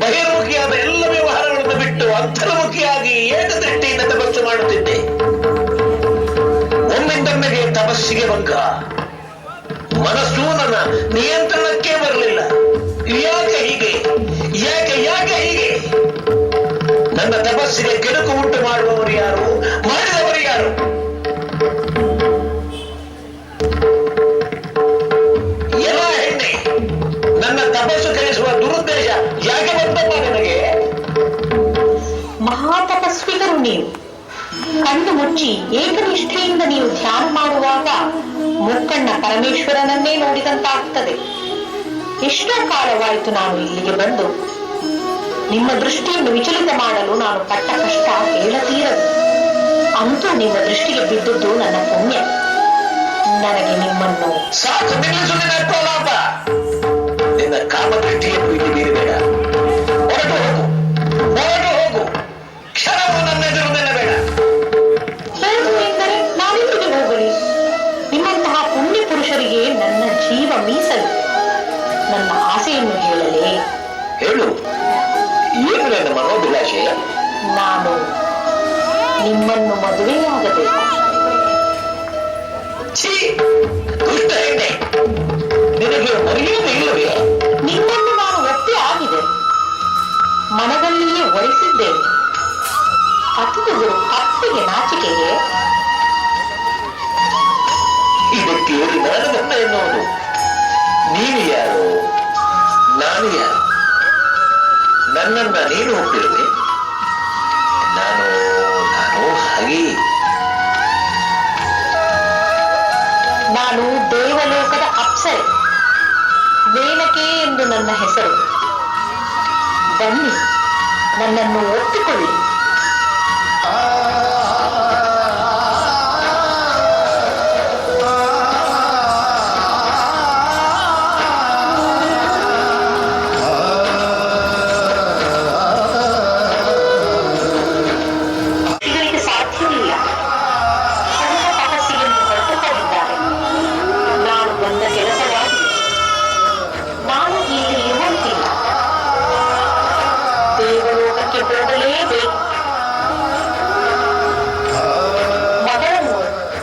ಬಹಿರ್ಮುಖಿಯಾದ ಎಲ್ಲ ವ್ಯವಹಾರಗಳನ್ನು ಬಿಟ್ಟು ಅಂತರ್ಮುಖಿಯಾಗಿ ಏಕದೃಷ್ಟಿಯಿಂದ ತಪಸ್ಸು ಮಾಡುತ್ತಿದ್ದೆ. ಒಮ್ಮಿಂದೊಮ್ಮೆಗೆ ತಪಸ್ಸಿಗೆ ಭಂಗ. ಮನಸ್ಸು ನನ್ನ ನಿಯಂತ್ರಣಕ್ಕೆ ಬರಲಿಲ್ಲ. ಯಾಕೆ ಹೀಗೆ? ಯಾಕೆ ಹೀಗೆ? ನನ್ನ ತಪಸ್ಸಿಗೆ ಕೆಡುಕು ಉಂಟು ಮಾಡುವವರು ಯಾರು? ಮಾಡಿದವರು ಯಾರು? ಎಲ್ಲ ಹೆಣ್ಣೆ, ನನ್ನ ತಪಸ್ಸು ಕಲಿಸುವ ದುರುದ್ದೇಶ ಯಾಕೆ ಬಂತಪ್ಪ ನನಗೆ? ಮಹಾತಪಸ್ವಿಗರು ನೀವು. ಕಣ್ಣು ಮುಚ್ಚಿ ಏಕನಿಷ್ಠೆಯಿಂದ ನೀವು ಧ್ಯಾನ ಮಾಡುವಾಗ ಮುಕ್ಕಣ್ಣ ಪರಮೇಶ್ವರನನ್ನೇ ನೋಡಿದಂತಾಗ್ತದೆ. ಎಷ್ಟೋ ಕಾಲವಾಯಿತು ನಾನು ಇಲ್ಲಿಗೆ ಬಂದು. ನಿಮ್ಮ ದೃಷ್ಟಿಯನ್ನು ವಿಚಲಿತ ಮಾಡಲು ನಾನು ಪಟ್ಟ ಕಷ್ಟ ಹೇಳತೀರದು. ಅಂತೂ ನಿಮ್ಮ ದೃಷ್ಟಿಗೆ ಬಿದ್ದದ್ದು ನನ್ನ ಪುಣ್ಯ. ನನಗೆ ನಿಮ್ಮನ್ನು ಸಾಕು, ನಿಲ್ಲಿಸುವುದಪ್ಪ. ನಿನ್ನ ಕಾಮದೃಷ್ಟಿಯನ್ನು ಇಲ್ಲಿ ಬೀರಬೇಡ. ಹೊರಟು ಹೋಗು. ಕ್ಷಣವೂ ನನ್ನ ಎದುರು ನಿಲ್ಲಬೇಡ. ಹೇಳು ಎಂದರೆ ನಾವೆಲ್ಲಿಗೆ ಹೋಗಲಿ? ನಿಮ್ಮಂತಹ ಪುಣ್ಯ ಪುರುಷರಿಗೆ ನನ್ನ ಜೀವ ಮೀಸಲು. ನನ್ನ ಆಸೆಯನ್ನು ಹೇಳಲೇ? ಹೇಳು, ಏನು ನನ್ನ ಮನೋಭಿಲಾಷೆ? ನಾನು ನಿಮ್ಮನ್ನು ಮದುವೆಯಾಗಬೇಕು. ದುಷ್ಟ ಹೆಣ್ಣೆ, ನಿನಗೆ ಮರೆಯುವುದು ಇಲ್ಲವೇ? ನಿಮ್ಮನ್ನು ನಾನು ಒಪ್ಪೆ ಆಗಿದೆ, ಮನದಲ್ಲಿಯೇ ಒಲಿಸಿದ್ದೇನೆ. ಅತಿಥಿಗಳು ಕತ್ತಿಗೆ ನಾಚಿಕೆಯೇ? ಇದಕ್ಕೆ ನಾನು ಗಂಡ ಎನ್ನುವುದು. ನೀನು ಯಾರು, ನಾನು ಯಾರು? ನನ್ನನ್ನ ನೀನು ಒಪ್ಪಿರುವೆ. ನಾನು ಹಾಗೆ. ನಾನು ದೇವಲೋಕದ ಅಪ್ಸರೆ, ವೇಣಕೆ ಎಂದು ನನ್ನ ಹೆಸರು. ಬನ್ನಿ, ನನ್ನನ್ನು ಒಪ್ಪಿಕೊಳ್ಳಿ.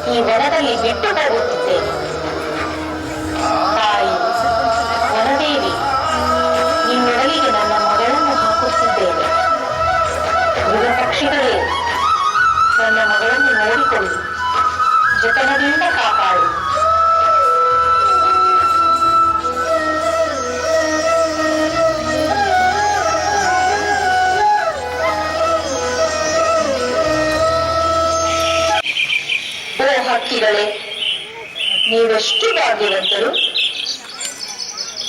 ಈ ವನದಲ್ಲಿ ಬಿಟ್ಟು ಹೋಗುತ್ತಿದ್ದೇನೆ. ತಾಯಿ ವನದೇವಿ, ನಿನ್ನೊಡಲಿಗೆ ನನ್ನ ಮಗಳನ್ನು ಹಾಕುತ್ತಿದ್ದೇನೆ. ಮೃಗ ಪಕ್ಷಿಗಳೇ, ನನ್ನ ಮಗಳನ್ನು ನೋಡಿಕೊಳ್ಳಿ, ಜತನದಿಂದ ಕಾಪಾಡಿ. ಹಕ್ಕಿಗಳೇ, ನೀವೆಷ್ಟು ಭಾಗ್ಯವಂತರು.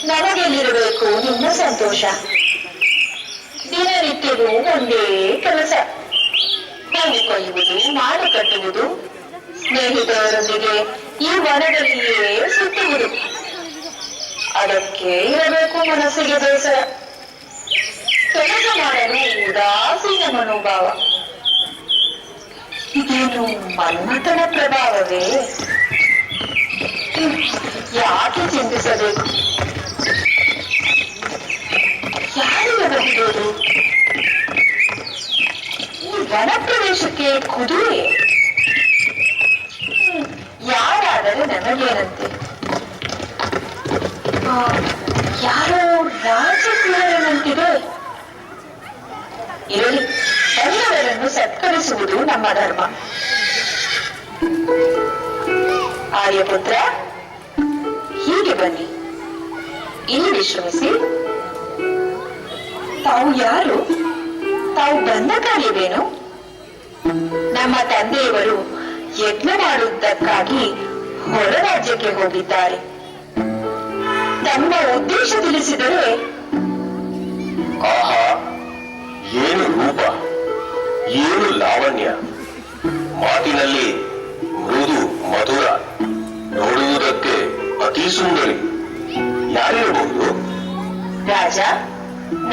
ನನಗೆಲ್ಲಿರಬೇಕು ನಿಮ್ಮ ಸಂತೋಷ? ದಿನನಿತ್ಯವೂ ಒಂದೇ ಕೆಲಸ. ಹಣ್ಣು ಕೊಯ್ಯುವುದು, ಮಾಡು ಕಟ್ಟುವುದು, ಸ್ನೇಹಿತರೊಂದಿಗೆ ಈ ವನದಲ್ಲಿಯೇ ಸುತ್ತುವುದು. ಅದಕ್ಕೆ ಇರಬೇಕು ಮನಸ್ಸಿಗೆ ಬೇಸರ, ಕೆಲಸ ಮಾಡಲು ಉದಾಸೀನ ಮನೋಭಾವ. ಇದೇನು ಮನ್ಮಥನ ಪ್ರಭಾವವೇ? ಯಾಕೆ ಚಿಂತಿಸಬೇಕು? ಯಾರಿರಬಹುದು ಈ ವನ ಪ್ರವೇಶಕ್ಕೆ ಕುದುರೆ? ಯಾರಾದರೆ ನಮಗೇನಂತೆ? ಯಾರೋ ರಾಜಕುಮಾರನಂತಿದೆ. ಇರಲಿ, ಬಂದವರನ್ನು ಸತ್ಕರಿಸುವುದು ನಮ್ಮ ಧರ್ಮ. ಆರ್ಯಪುತ್ರ, ಹೀಗೆ ಬನ್ನಿ, ಇಲ್ಲಿ ವಿಶ್ರಮಿಸಿ. ತಾವು ಯಾರು? ತಾವು ಬಂದ ಕಾರ್ಯವೇನು? ನಮ್ಮ ತಂದೆಯವರು ಯಜ್ಞ ಮಾಡುವುದಕ್ಕಾಗಿ ಹೊರ ರಾಜ್ಯಕ್ಕೆ ಹೋಗಿದ್ದಾರೆ. ತಮ್ಮ ಉದ್ದೇಶ ತಿಳಿಸಿದರೆ? ಆಹಾ, ಏನು ರೂಪ, ಏನು ಲಾವಣ್ಯ, ಮಾತಿನಲ್ಲಿ ಮೃದು ಮಧುರ, ನೋಡುವುದಕ್ಕೆ ಅತಿ ಸುಂದರಿ. ಯಾರಿರಬಹುದು? ರಾಜ,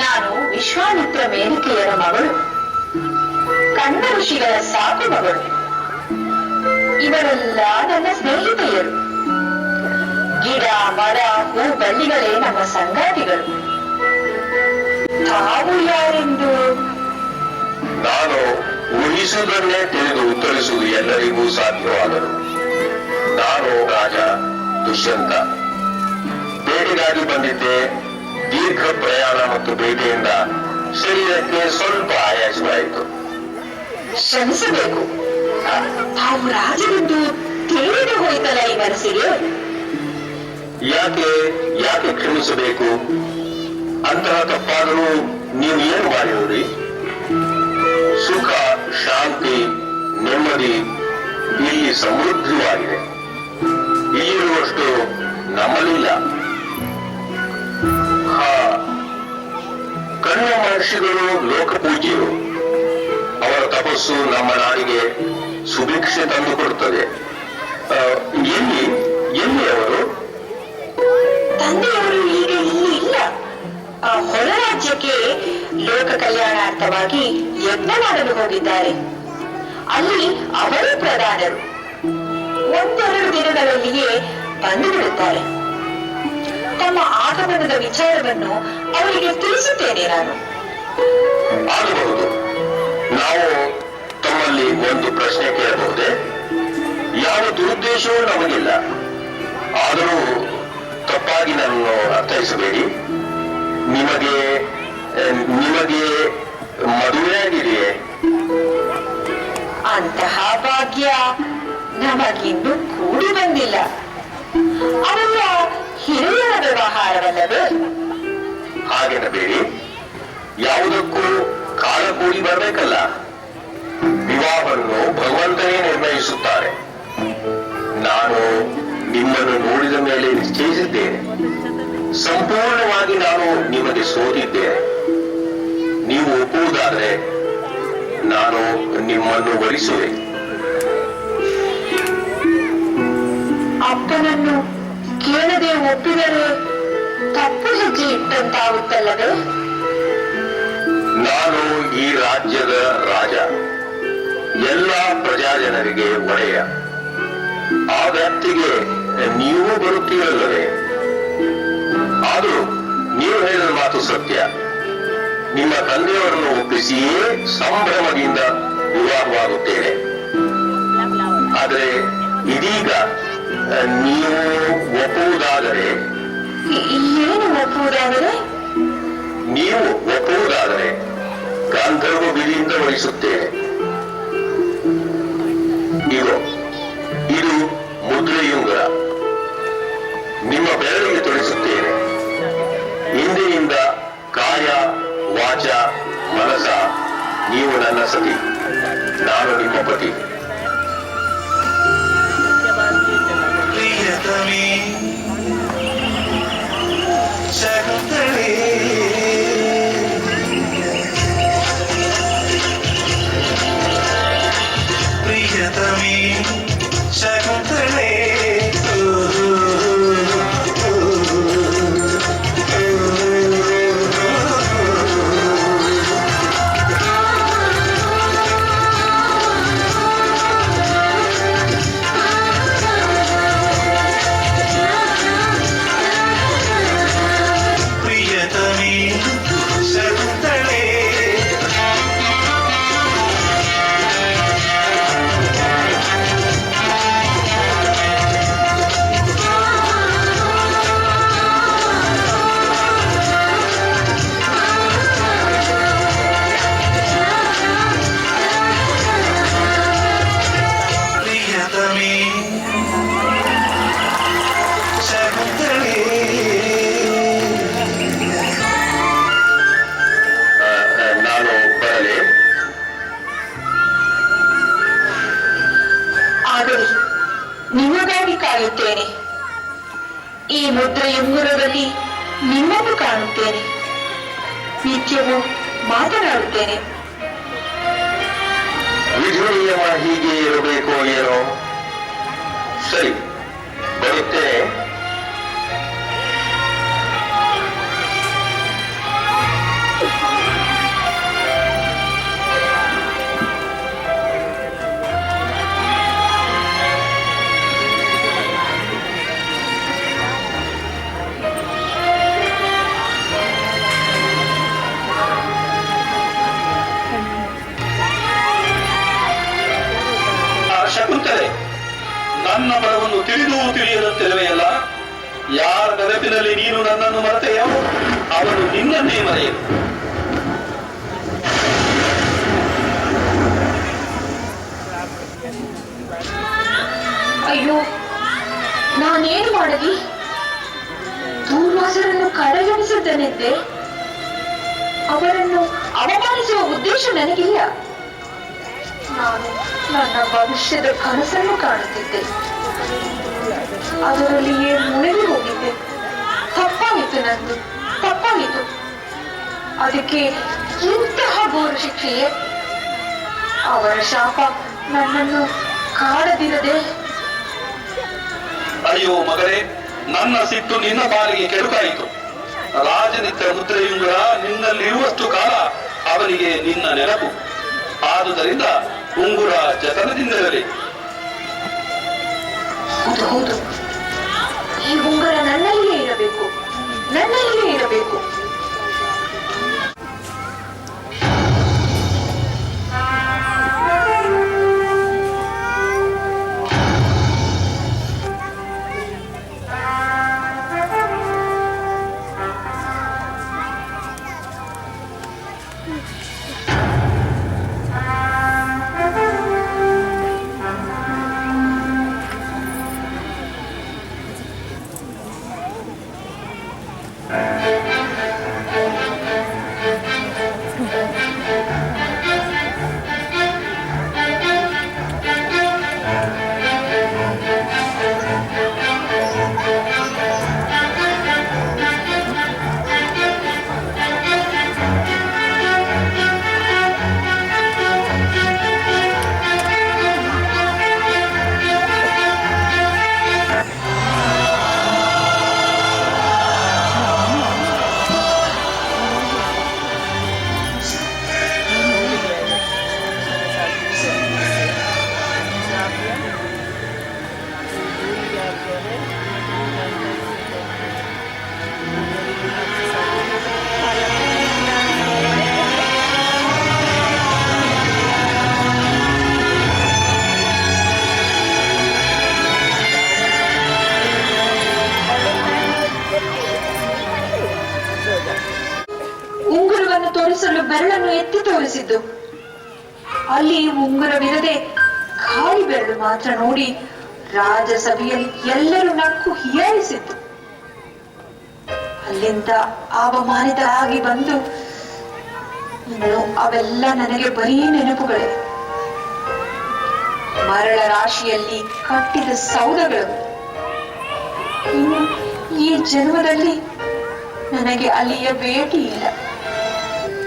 ನಾನು ವಿಶ್ವಾಮಿತ್ರ ಮೇನಕೆಯರ ಮಗಳು, ಕಣ್ಣ ಋಷಿಗಳ ಸಾಕು ಮಗಳು. ಇವರೆಲ್ಲ ನನ್ನ ಸ್ನೇಹಿತೆಯರು. ಗಿಡ ಮರ ಹೂ ಬಳ್ಳಿಗಳೇ ನಮ್ಮ ಸಂಗಾತಿಗಳು. ತಾವು ಯಾರೆಂದು? ನಾನು ಊಹಿಸುವುದನ್ನೇ ತಿಳಿದು ಉತ್ತರಿಸುವುದು ಎಲ್ಲರಿಗೂ ಸಾಧ್ಯವಾದರು. ನಾನು ರಾಜ ದುಷ್ಯಂತ. ಬೇಟೆಗಾಗಿ ಬಂದಿದ್ದೆ. ದೀರ್ಘ ಪ್ರಯಾಣ ಮತ್ತು ಬೇಟೆಯಿಂದ ಶರೀರಕ್ಕೆ ಸ್ವಲ್ಪ ಆಯಾಸವಾಯಿತು. ಶ್ರಮಿಸಬೇಕು. ತಾವು ರಾಜರೆಂದು ತಿಳಿದು ಹೋಯ್ತಲ್ಲ ಈ ಮನಸ್ಸಿಗೆ. ಯಾಕೆ ಯಾಕೆ ಕ್ಷಮಿಸಬೇಕು? ಅಂತಹ ತಪ್ಪಾದರೂ ನೀವು ಏನು ಮಾಡಿರುವುದಿ? ಸುಖ, ಶಾಂತಿ, ನೆಮ್ಮದಿ ಇಲ್ಲಿ ಸಮೃದ್ಧವಾಗಿದೆ. ಇಲ್ಲಿರುವಷ್ಟು ನಮ್ಮಲ್ಲಿಲ್ಲ. ಕಣ್ಣ ಮಹರ್ಷಿಗಳು ಲೋಕಪೂಜ್ಯರು. ಅವರ ತಪಸ್ಸು ನಮ್ಮ ನಾಡಿಗೆ ಸುಭಿಕ್ಷೆ ತಂದುಕೊಡುತ್ತದೆ. ಎಲ್ಲಿ ಎಲ್ಲಿ ಅವರು? ತಂದೆಯವರು ಈಗ ಇಲ್ಲಿ ಇಲ್ಲ. ಹೊರ ರಾಜ್ಯಕ್ಕೆ ಲೋಕ ಕಲ್ಯಾಣಾರ್ಥವಾಗಿ ಯಜ್ಞ ಮಾಡಲು ಹೋಗಿದ್ದಾರೆ. ಅಲ್ಲಿ ಅವರೇ ಪ್ರಧಾನರು. ಒಂದೆರಡು ದಿನಗಳಲ್ಲಿಯೇ ಬಂದು ಬಿಡುತ್ತಾರೆ. ತಮ್ಮ ಆಗಮನದ ವಿಚಾರವನ್ನು ಅವರಿಗೆ ತಿಳಿಸುತ್ತೇನೆ ನಾನು. ಆಗಬಹುದು. ನಾವು ತಮ್ಮಲ್ಲಿ ಒಂದು ಪ್ರಶ್ನೆ ಕೇಳಬಹುದೇ? ಯಾವ ದುರುದ್ದೇಶವೂ ನಮಗಿಲ್ಲ. ಆದರೂ ತಪ್ಪಾಗಿ ನನ್ನನ್ನು ಅರ್ಥೈಸಬೇಡಿ. ನಿಮಗೆ ನಿಮಗೆ ಮದುವೆಯಾಗಿದೆಯೇ? ಅಂತಹ ಭಾಗ್ಯ ನಮಗಿನ್ನೂ ಕೂಡಿ ಬಂದಿಲ್ಲ. ಅವೆಲ್ಲ ಹಿರಿಯರ ವ್ಯವಹಾರವಲ್ಲವೇ? ಹಾಗೆನ್ನಬೇಡಿ. ಯಾವುದಕ್ಕೂ ಕಾಲ ಕೂಡಿ ಬರಬೇಕಲ್ಲ. ವಿವಾಹವನ್ನು ಭಗವಂತನೇ ನಿರ್ಣಯಿಸುತ್ತಾರೆ. ನಾನು ನಿಮ್ಮನ್ನು ನೋಡಿದ ಮೇಲೆ ನಿಶ್ಚಯಿಸಿದ್ದೇನೆ. ಸಂಪೂರ್ಣವಾಗಿ ನಾನು ನಿಮಗೆ ಸೋತಿದ್ದೇನೆ. ನೀವು ಒಪ್ಪುವುದಾದರೆ ನಾನು ನಿಮ್ಮನ್ನು ವರಿಸುವೆ. ಅಪ್ಪನನ್ನು ಕೇಳದೆ ಒಪ್ಪಿದರೆ ತಪ್ಪು ಹೆಜ್ಜೆ ಇಟ್ಟಂತಾಗುತ್ತಲ್ಲವೇ? ನಾನು ಈ ರಾಜ್ಯದ ರಾಜ, ಎಲ್ಲ ಪ್ರಜಾಜನರಿಗೆ ಒಡೆಯ. ಆ ವ್ಯಾಪ್ತಿಗೆ ನೀವು ಬರುತ್ತೀರಲ್ಲವೇ? ಆದರೂ ನೀವು ಹೇಳಿದ ಮಾತು ಸತ್ಯ. ನಿಮ್ಮ ತಂದೆಯವರನ್ನು ಒಪ್ಪಿಸಿಯೇ ಸಂಭ್ರಮದಿಂದ ವಿವಾಹವಾಗುತ್ತೇನೆ. ಆದರೆ ಇದೀಗ ನೀವು ಒಪ್ಪುವುದಾದರೆ? ಏನು ಒಪ್ಪುವುದಾದರೆ? ನೀವು ಒಪ್ಪುವುದಾದರೆ ಗಾಂಧರ್ವ ವಿಧಿಯಿಂದ ವಹಿಸುತ್ತೇನೆ. ಇದು ಮುದ್ರೆಯುಂಗರ. ನಿಮ್ಮ ಬೆರಳಿಗೆ ತೊಡಿಸುತ್ತೇನೆ. ಇಂದಿನಿಂದ ಕಾಯ ವಾಚ ಮನಸ ನೀವು ನನ್ನ ಸತಿ, ನಾನು ನಿಮ್ಮ ಪತಿ. ಪ್ರಿಯತಮೇ ಶಕುಂತಳೆ ಪ್ರಿಯತಮೇ ಕಾಯುತ್ತೇನೆ. ಈ ಮುದ್ರೆಯುಂಗುರದಲ್ಲಿ ನಿಮ್ಮನ್ನು ಕಾಣುತ್ತೇನೆ. ನಿತ್ಯವೂ ಮಾತನಾಡುತ್ತೇನೆ. ವಿಧಿ ನಿಯಮ ಹೀಗೆ ಇರಬೇಕೋ ಏನೋ. ಸರಿ, ಬರುತ್ತೇನೆ. ಶಕುಂತಲೆ, ನನ್ನ ಬಲವನ್ನು ತಿಳಿದು ತಿಳಿಯದಂತಿರುವೆಯಲ್ಲ. ಯಾರ ನೆನಪಿನಲ್ಲಿ ನೀನು ನನ್ನನ್ನು ಮರೆತೆಯೋ ಅವನು ನಿನ್ನನ್ನೇ ಮರೆಯನು. ಅಯ್ಯೋ, ನಾನೇನು ಮಾಡಲಿ? ದೂರ್ವಾಸರನ್ನು ಕಡೆಗಣಿಸಿದ್ದನೆಂದೆ. ಅವರನ್ನು ಅವಮಾನಿಸುವ ಉದ್ದೇಶ ನನಗಿಲ್ಲ. ನಾನು ನನ್ನ ಭವಿಷ್ಯದ ಕನಸನ್ನು ಕಾಣುತ್ತಿದ್ದೆ. ಅದರಲ್ಲಿಯೇ ಮುಳುಗಿ ಹೋಗಿದ್ದೆ. ತಪ್ಪಾಯಿತು, ನಂದು ತಪ್ಪಾಯಿತು. ಅದಕ್ಕೆ ಇಂತಹ ಘೋರ ಶಿಕ್ಷೆಯೇ? ಅವರ ಶಾಪ ನನ್ನನ್ನು ಕಾಡದಿರದೆ. ಅಯ್ಯೋ ಮಗಳೇ, ನನ್ನ ಸಿಟ್ಟು ನಿನ್ನ ಪಾಲಿಗೆ ಕೆಡುಕಾಯಿತು. ರಾಜನಿದ್ದ ಮುದ್ರೆಯುಂಗುರ ನಿನ್ನಲ್ಲಿರುವಷ್ಟು ಕಾಲ ಅವನಿಗೆ ನಿನ್ನ ನೆನಪು. ಆದುದರಿಂದ ಉಂಗುರ ಜತನದಿಂದಿರಲಿ. ಹೌದು ಹೌದು, ಈ ಉಂಗುರ ನನ್ನಲ್ಲಿಯೇ ಇರಬೇಕು, ನನ್ನಲ್ಲಿಯೇ ಇರಬೇಕು. ಉಂಗುರವನ್ನು ತೋರಿಸಲು ಬೆರಳನ್ನು ಎತ್ತಿ ತೋರಿಸಿದ್ದು. ಅಲ್ಲಿ ಉಂಗುರವಿರದೆ ಖಾಲಿ ಬೆರಳು ಮಾತ್ರ ನೋಡಿ ರಾಜಸಭೆಯಲ್ಲಿ ಎಲ್ಲರೂ ನಕ್ಕು ಹೀಯಾಳಿಸಿದ್ದು. ಅಲ್ಲಿಂದ ಅವಮಾನಿತ ಆಗಿ ಬಂದು ಇನ್ನು ಅವೆಲ್ಲ ನನಗೆ ಬರೀ ನೆನಪುಗಳೇ. ಮರಳ ರಾಶಿಯಲ್ಲಿ ಕಟ್ಟಿದ ಸೌಧಗಳು. ಇನ್ನು ಈ ಜನ್ಮದಲ್ಲಿ ನನಗೆ ಅಲ್ಲಿಯ ಭೇಟಿ ಇಲ್ಲ.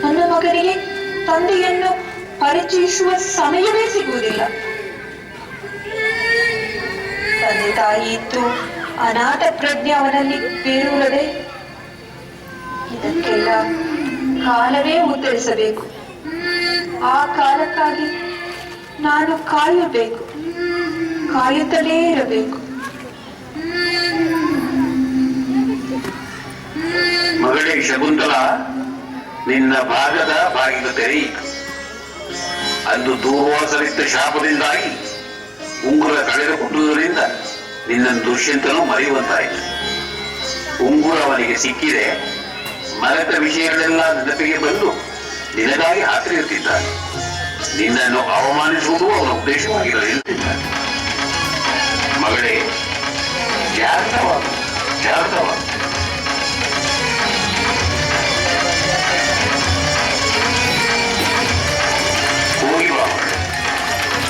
ನನ್ನ ಮಗನಿಗೆ ತಂದೆಯನ್ನು ಪರಿಚಯಿಸುವ ಸಮಯವೇ ಸಿಗುವುದಿಲ್ಲ. ತಂದೆ ತಾಯಿ ಇದ್ದು ಅನಾಥ ಪ್ರಜ್ಞೆ ಅವನಲ್ಲಿ ಬೇರೂರದೆ. ಇದಕ್ಕೆಲ್ಲ ಕಾಲವೇ ಉತ್ತರಿಸಬೇಕು. ಆ ಕಾಲಕ್ಕಾಗಿ ನಾನು ಕಾಯಬೇಕು, ಕಾಯುತ್ತಲೇ ಇರಬೇಕು. ಮಗಳೇ ಶಕುಂತಲ, ನಿನ್ನ ಭಾಗದ ಬಾಗಿಲು ತೆರೆಯಿತು. ಅಂದು ದೂರ್ವಾಸರಿದ್ದ ಶಾಪದಿಂದಾಗಿ ಉಂಗುರ ಕಳೆದುಕೊಂಡುದರಿಂದ ನಿನ್ನನ್ನು ದುಷ್ಯಂತನು ಮರೆಯುವಂತಾಯಿತು. ಉಂಗುರ ಅವನಿಗೆ ಸಿಕ್ಕಿದೆ. ಮರೆತ ವಿಷಯಗಳೆಲ್ಲ ನೆನಪಿಗೆ ಬಂದು ನಿನಗಾಗಿ ಹಾತರಿಯುತ್ತಿದ್ದಾನೆ. ನಿನ್ನನ್ನು ಅವಮಾನಿಸುವುದು ಅವನ ಉದ್ದೇಶವಾಗಿರಲಿದ್ದಾನೆ. ಮಗಳೇ, ಜಾಗ್ರತವಾಗು, ಜಾಗ್ರತವಾಗು. ಹೋಗಿ ಬಾ.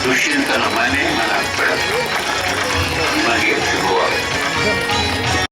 ದುಷ್ಯಂತನ ಮನೆ ಮನ